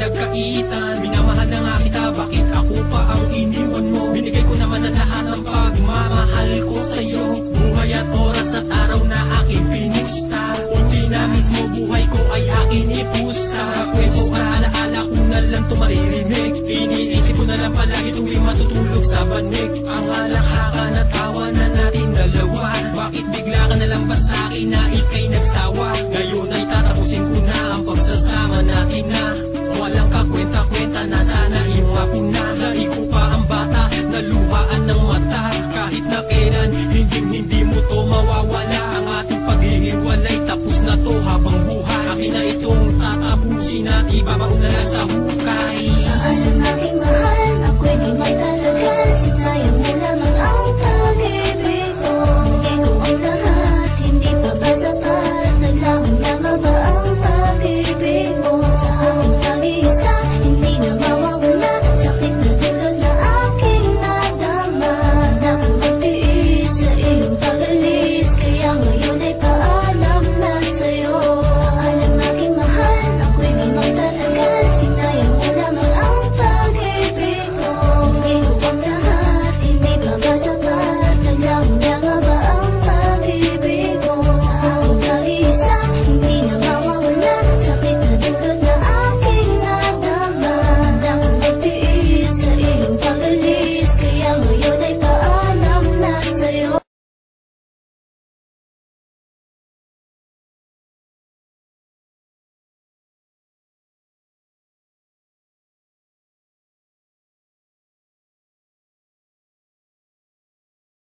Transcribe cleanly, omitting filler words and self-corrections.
pinagkaitan. Minamahal na nga kita, bakit ako pa ang iniwan mo? Binigay ko naman ang lahat ng pagmamahal ko sa'yo. Buhay at oras at araw na aking pinusta. Unti na mismo buhay ko ay aking ipusta. Kwento at alaala ko na lang ito maririnig. Iniisip ko na lang palagi tuwing matutulog sa banig. Ang halakaka na tawa na natin dalawa. Bakit bigla ka na lang ba sa'kin na ika'y nagsawa? Ngayon ay tatapusin ko na ang pagsasama natin na walang kakwenta-kwenta na sana iwapo na. Lari ko pa ang bata, naluhaan ng mata. Kahit na kailan, hindi mo to mawawala. Ang ating paghihiwalay, tapos na to habang buhay. Akin na itong tatapusin at ibabaon na lang sa buhay.